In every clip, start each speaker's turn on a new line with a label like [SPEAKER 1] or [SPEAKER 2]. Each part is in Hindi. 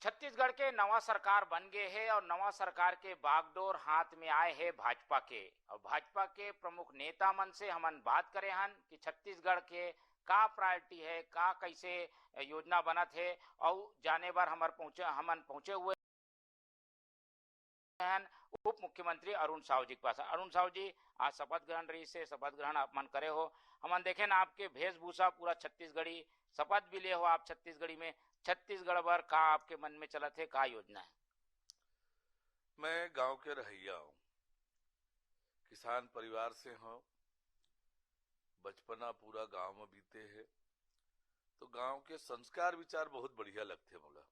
[SPEAKER 1] छत्तीसगढ़ के नवा सरकार बन गए है और नवा सरकार के बागडोर हाथ में आए है भाजपा के। और भाजपा के प्रमुख नेता मन से हमन बात करे हन कि छत्तीसगढ़ के का प्रायोरिटी है, का कैसे योजना बनत है और जाने बार हमन पहुंचे हुए हैं उप मुख्यमंत्री अरुण साहू जी के पास। अरुण साहू जी, आज शपथ ग्रहण रही से शपथ ग्रहण आप मन करे हो, हमन देखे ना आपके वेशभूषा पूरा छत्तीसगढ़ी, शपथ भी ले हो आप छत्तीसगढ़ी में। छत्तीसगढ़ भर का आपके मन में चलत है, का योजना है?
[SPEAKER 2] मैं गांव के रहिया हूँ, किसान परिवार से हूँ, बचपना पूरा गांव में बीते है, तो गांव के संस्कार विचार बहुत बढ़िया लगते मोला।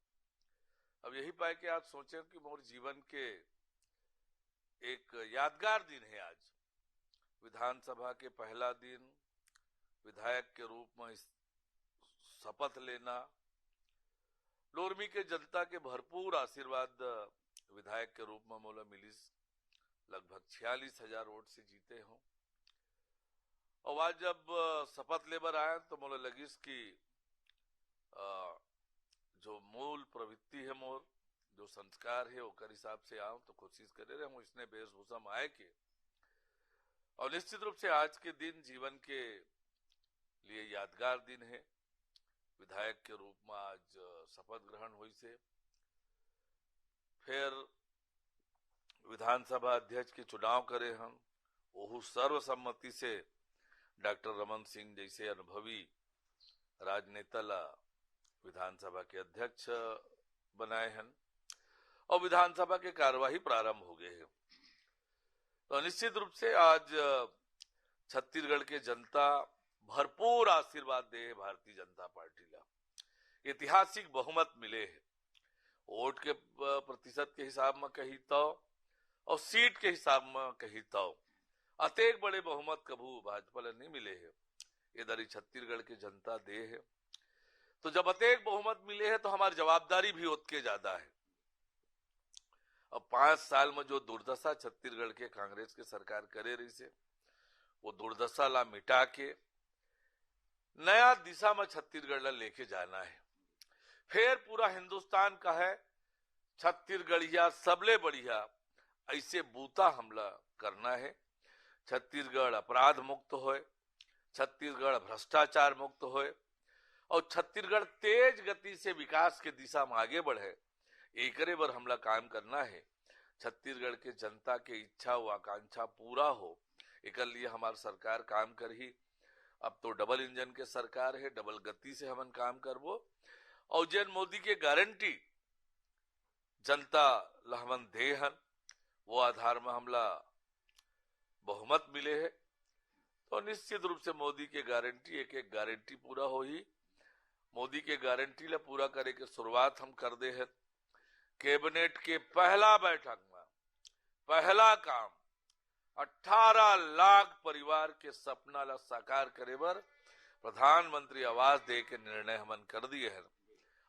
[SPEAKER 2] अब यही पाए कि आज सोचे कि मोर जीवन के एक यादगार दिन है आज, विधानसभा के पहला दिन, विधायक के रूप में शपथ लेना, लोरमी के जनता के भरपूर आशीर्वाद विधायक के रूप में मोला मिली, लगभग 46,000 वोट से जीते हूं। और आज जब शपथ लेबर आए तो मोला लगिस कि जो मूल प्रवृत्ति है मोर, जो संस्कार है ओकर हिसाब से आऊं तो कोशिश करे रहे हूं इसने वेशभूषा में आए के। और निश्चित रूप से आज के दिन जीवन के लिए यादगार दिन है। विधायक के रूप में आज शपथ ग्रहण हुई से, फिर विधानसभा अध्यक्ष के चुनाव करे हम, ओहू सर्वसम्मति से डॉक्टर रमन सिंह जैसे अनुभवी राजनेता ला विधानसभा के अध्यक्ष बनाए हैं और विधानसभा के कार्यवाही प्रारंभ हो गए हैं। तो निश्चित रूप से आज छत्तीसगढ़ के जनता भरपूर आशीर्वाद दे भारतीय जनता पार्टी ला, ऐतिहासिक बहुमत मिले है, वोट के प्रतिशत के हिसाब में कही तो और सीट के हिसाब में कही तो अतेक बड़े बहुमत कभू भाजपा ला नहीं मिले है, इधर ही छत्तीसगढ़ की जनता दे है। तो जब अतेक बहुमत मिले है तो हमारी जवाबदारी भी उतके ज्यादा है। अब 5 साल में जो दुर्दशा छत्तीसगढ़ के कांग्रेस के सरकार करे रही से, वो दुर्दशा ला मिटा के नया दिशा में छत्तीसगढ़ ला लेके जाना है। फिर पूरा हिंदुस्तान का है छत्तीसगढ़िया सबले बढ़िया, ऐसे बूता हमला करना है। छत्तीसगढ़ अपराध मुक्त होए, छत्तीसगढ़ भ्रष्टाचार मुक्त होए और छत्तीसगढ़ तेज गति से विकास के दिशा में आगे बढ़े, एकरे बर हमला काम करना है। छत्तीसगढ़ के जनता के इच्छा व आकांक्षा पूरा हो, एक लिए हमारी सरकार काम कर ही। अब तो डबल इंजन के सरकार है, डबल गति से हमन काम करबो और जन मोदी के गारंटी जनता लहमन दे हन, वो आधार में हमला बहुमत मिले है। तो निश्चित रूप से मोदी के गारंटी एक एक गारंटी पूरा हो ही। मोदी के गारंटी ला पूरा करे के शुरुआत हम कर दे है। कैबिनेट के पहला बैठक में पहला काम 18 लाख परिवार के सपना ला साकार करे बर प्रधानमंत्री आवास दे के निर्णय हमन कर दिए हैं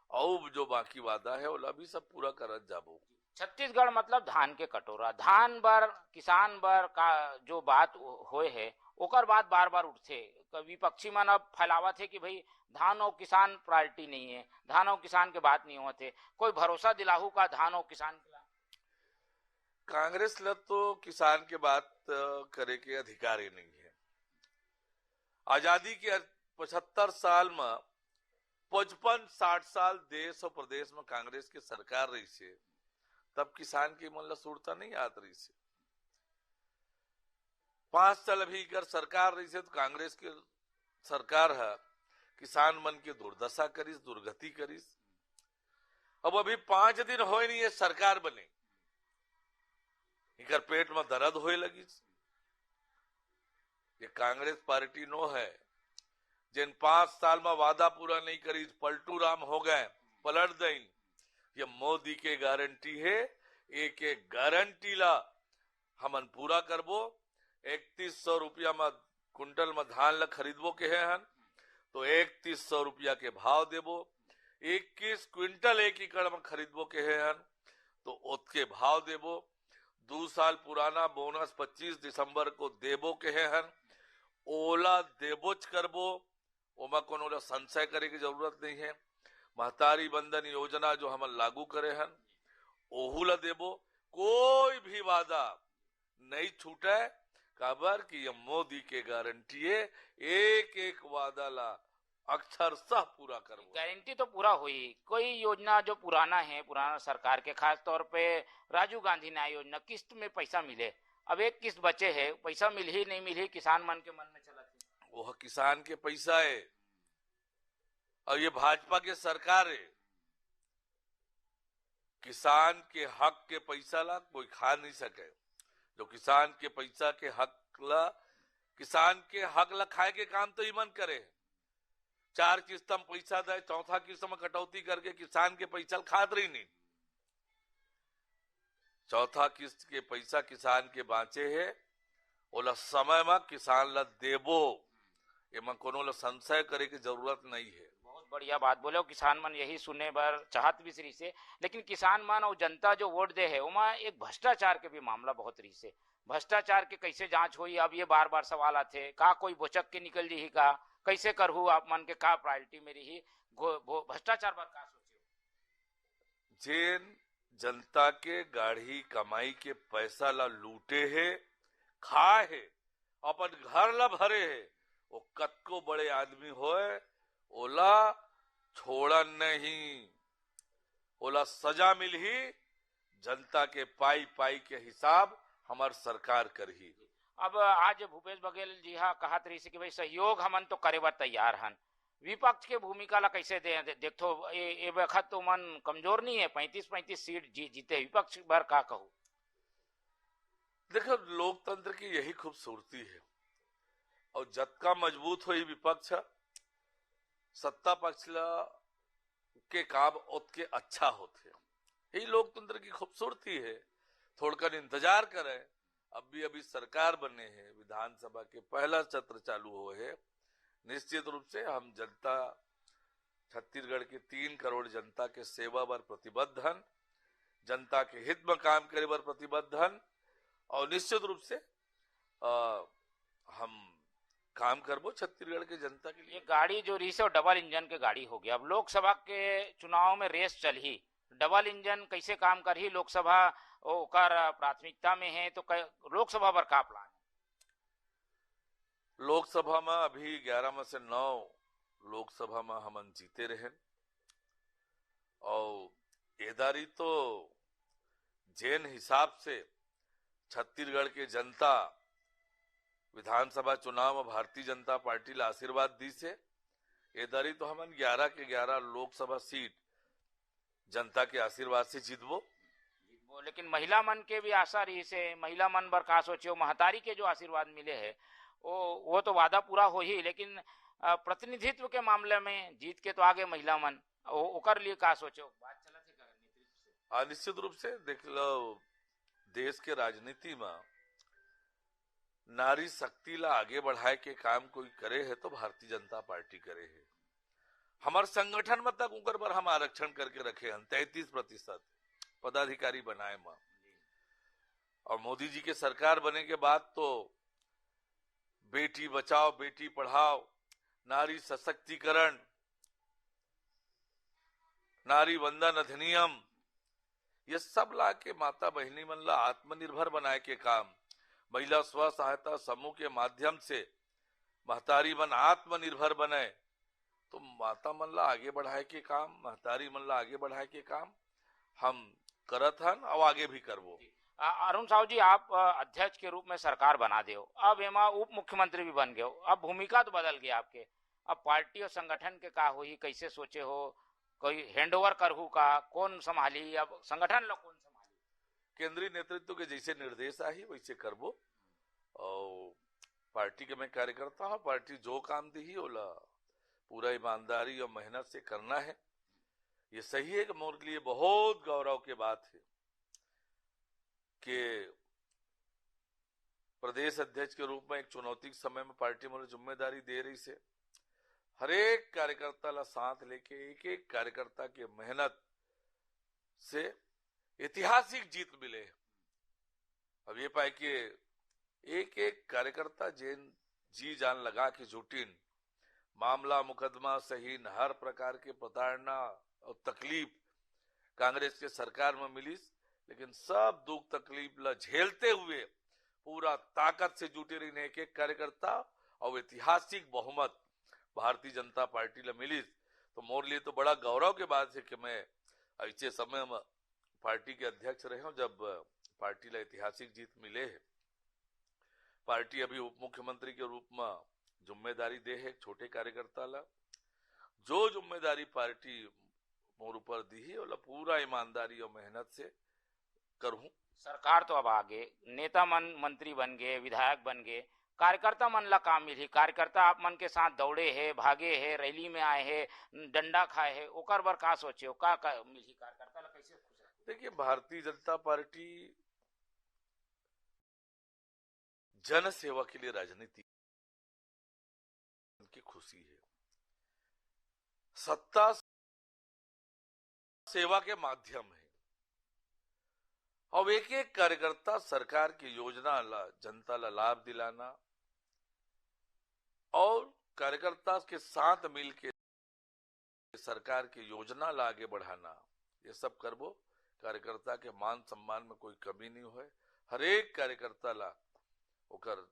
[SPEAKER 2] और जो बाकी वादा है वो भी सब पूरा करत जाबो।
[SPEAKER 1] छत्तीसगढ़ मतलब धान के कटोरा, धान बर किसान बर का जो बात होए है ओकर बात बार बार उठथे। विपक्षी मन अब फैलावत है कि भाई धान और किसान प्रायोरिटी नहीं है, धान और किसान के बात नहीं होते। कोई भरोसा दिलाहू का धान और किसान के?
[SPEAKER 2] कांग्रेस ला तो किसान के बात करे के अधिकार ही नहीं है। आजादी के 75 साल में 55-60 साल देश और प्रदेश में कांग्रेस की सरकार रही से, तब किसान की मन ला सुरता नहीं आत रही से। 5 साल भी अगर सरकार रही से तो कांग्रेस की सरकार है किसान मन के दुर्दशा करिस, दुर्गति करिस। अब अभी 5 दिन होए नहीं है सरकार बने, इकर पेट में दर्द होए लगी। ये कांग्रेस पार्टी नो है जिन 5 साल में वादा पूरा नहीं करी, पलटू राम हो गए, पलट दें। ये मोदी के गारंटी है, एक एक गारंटी ला हमन पूरा करबो। 3100 रुपया में कुंटल में धान ला खरीदबो के है हन तो 3100 रुपया के भाव देबो। 21 क्विंटल 1 एकड़ में खरीदबो के है हन तो उसके भाव देबो। 2 साल पुराना बोनस 25 दिसंबर को देबो के है हन, ओला देबोच करबो, ओमा कोनो संशय करे की जरूरत नहीं है। महतारी बंधन योजना जो हम लागू करे हन ओहू ला देबो। कोई भी वादा नहीं छूटे, काबर कि ये मोदी के गारंटी है, एक एक वादा ला अक्षरशः पूरा करबो।
[SPEAKER 1] गारंटी तो पूरा हुई। कोई योजना जो पुराना सरकार के, खास तौर पे राजीव गांधी न्याय योजना, किस्त में पैसा मिले, अब एक किस्त बचे है, पैसा मिल ही नहीं मिल ही, किसान मन के मन में चला थी।
[SPEAKER 2] वो किसान के पैसा है और ये भाजपा के सरकार है। किसान के हक के पैसा ला कोई खा नहीं सके। जो किसान के पैसा के हक ला, किसान के हक ला खाए के काम तो ईमन करे। 4 किस्त में पैसा दे, चौथा किस्त में कटौती करके किसान के पैसा खाद रही नहीं। चौथा किस्त के पैसा किसान के बाँचे है, ओला समय में किसान ला देबो, एमा कोनो ला संशय करे की जरूरत नहीं है।
[SPEAKER 1] बहुत बढ़िया बात बोले हो। किसान मन यही सुने बर चाहत भी श्री से, लेकिन किसान मन और जनता जो वोट दे है उमा एक भ्रष्टाचार के भी मामला बहुत रही से। भ्रष्टाचार के कैसे जांच हुई, अब ये बार बार सवाल आते का कोई बोचक के निकल जी का, कैसे करहू आप मन के का प्रायोरिटी में रही भ्रष्टाचार पर का सोचे।
[SPEAKER 2] जेन जनता के गाढ़ी कमाई के पैसा ला लूटे है, खाए है, अपन घर ला भरे है, वो कतको बड़े आदमी होए ओला छोड़न नहीं, ओला सजा मिल ही। जनता के पाई पाई के हिसाब हमार सरकार करही।
[SPEAKER 1] अब आज भूपेश बघेल जी हाँ कहत रही कि भाई सहयोग हमन तो करे बर तैयार हन, विपक्ष के भूमिका ला कैसे देखो ये वक्त तो मन कमजोर नहीं है, 35-35 सीट जीते, विपक्ष भर का कहूँ।
[SPEAKER 2] देखो लोकतंत्र की यही खूबसूरती है, और जतका मजबूत हो विपक्ष, सत्ता पक्ष के काम उतके अच्छा होते। यही लोकतंत्र की खूबसूरती है। थोड़कर इंतजार करें, अभी सरकार बने हैं, विधानसभा के पहला सत्र चालू हुए है। निश्चित रूप से हम जनता, छत्तीसगढ़ के 3 करोड़ जनता के सेवा पर प्रतिबद्ध हन, जनता के हित में काम करे पर प्रतिबद्ध हन, और निश्चित रूप से हम काम करबो छत्तीसगढ़ के जनता के लिए।
[SPEAKER 1] ये गाड़ी जो रही से डबल इंजन के गाड़ी हो गया। अब लोकसभा के चुनाव में रेस चल ही, डबल इंजन कैसे काम कर ही लोकसभा ओकर प्राथमिकता में है, तो लोकसभा पर का प्लान है?
[SPEAKER 2] लोकसभा में अभी 11 में से 9 लोकसभा में हम जीते रहे, और एदारी तो जेन हिसाब से छत्तीसगढ़ के जनता विधानसभा चुनाव में भारतीय जनता पार्टी ला आशीर्वाद दी से, एदारी तो हम 11 के 11 लोकसभा सीट जनता के आशीर्वाद से जीतबो।
[SPEAKER 1] लेकिन महिला मन के भी आशा रही से, महिला मन बर का सोचो, महतारी के जो आशीर्वाद मिले है वो तो वादा पूरा हो ही, लेकिन प्रतिनिधित्व के मामले में जीत के तो आगे महिला मन ओकर लिए का सोचो, बात चला थे नेतृत्व से।
[SPEAKER 2] निश्चित रूप से देख लो, देश के राजनीति में नारी शक्ति ला आगे बढ़ाए के काम कोई करे है तो भारतीय जनता पार्टी करे है। हमार संगठन में तक उनकर पर हम आरक्षण करके रखे हैं 33% पदाधिकारी बनाए मां, और मोदी जी के सरकार बने के बाद तो बेटी बचाओ बेटी पढ़ाओ, नारी सशक्तिकरण, नारी वंदन अधिनियम, ये सब ला के माता बहनी मन ला आत्मनिर्भर बनाए के काम, महिला स्व सहायता समूह के माध्यम से महतारी मन आत्मनिर्भर बने, तो माता मन ला आगे बढ़ाए के काम, महतारी मन ला आगे बढ़ाए के काम हम करत हन और आगे भी करबो।
[SPEAKER 1] अरुण साहू जी, आप अध्यक्ष के रूप में सरकार बना दे, अब एमा उप मुख्यमंत्री भी बन गए, अब भूमिका तो बदल गई आपके, अब पार्टी और संगठन के का हुई, कैसे सोचे हो, कोई हैंडओवर करहू का, कौन संभाली, अब संगठन लोग कौन संभाली?
[SPEAKER 2] केंद्रीय नेतृत्व के जैसे निर्देश आई वैसे करबो, और पार्टी के मैं कार्यकर्ता हूँ, पार्टी जो काम दी ओला पूरा ईमानदारी और मेहनत से करना है। ये सही है कि मोर लिए बहुत गौरव की बात है कि प्रदेश अध्यक्ष के रूप में एक चुनौती के समय में पार्टी मुझे जिम्मेदारी दे रही से, हर एक कार्यकर्ता ला साथ लेके एक एक कार्यकर्ता के मेहनत से ऐतिहासिक जीत मिले। अब ये पाए कि एक एक कार्यकर्ता जेन जी जान लगा के जुटीन, मामला मुकदमा सहीन, हर प्रकार के प्रताड़ना और तकलीफ कांग्रेस के सरकार में मिली, लेकिन सब दुख तकलीफ ला झेलते हुए पूरा ताकत से जुटे रही एक एक कार्यकर्ता और ऐतिहासिक बहुमत भारतीय जनता पार्टी ला मिली। तो मोर लिए तो बड़ा गौरव के बात है कि मैं ऐसे समय में पार्टी के अध्यक्ष रहे हूं जब पार्टी ला ऐतिहासिक जीत मिले है। पार्टी अभी उप मुख्यमंत्री के रूप में जिम्मेदारी दे है छोटे कार्यकर्ता ला। जो जिम्मेदारी पार्टी मोर ऊपर दी है और पूरा ईमानदारी और मेहनत से करूं।
[SPEAKER 1] सरकार तो अब आगे नेता मंत्री बन गए, विधायक बन गए, कार्यकर्ता मन ला काम मिली। कार्यकर्ता आप मन के साथ दौड़े है, भागे है, रैली में आए है, डंडा खाए है, ओकर बर का सोचे हो, का मिली कार्यकर्ता ला कैसे खुश रहे?
[SPEAKER 2] देखिए, भारतीय जनता पार्टी जन सेवा के लिए राजनीति की खुशी है। सत्ता सेवा के माध्यम है और एक एक कार्यकर्ता सरकार की योजना ला जनता ला लाभ दिलाना और कार्यकर्ता के साथ मिलकर सरकार की योजना ला आगे बढ़ाना, ये सब करबो। कार्यकर्ता के मान सम्मान में कोई कमी नहीं हो। हर एक कार्यकर्ता ला ओकर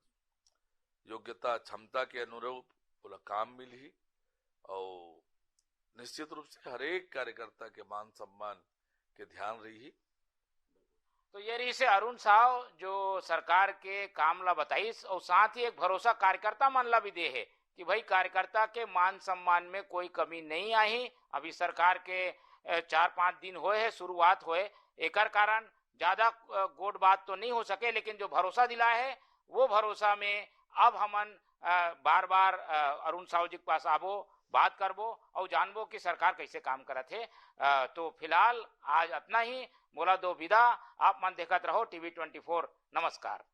[SPEAKER 2] योग्यता क्षमता के अनुरूप बोला काम मिली और निश्चित रूप से हर एक कार्यकर्ता के मान सम्मान के ध्यान रही।
[SPEAKER 1] तो ये रही से अरुण साहब जो सरकार के काम ला बताइस और साथ ही एक भरोसा कार्यकर्ता मन ला भी दे है कि भाई कार्यकर्ता के मान सम्मान में कोई कमी नहीं आई। अभी सरकार के 4-5 दिन होए है, शुरुआत होए, एकर कारण ज्यादा गोड बात तो नहीं हो सके, लेकिन जो भरोसा दिला है वो भरोसा में अब हमन बार बार अरुण साहू जी के पास आबो, बात करबो और जानबो कि सरकार कैसे काम करत है। तो फिलहाल आज इतना ही, मोला दो विदा। आप मन देखत रहो TV 24। नमस्कार।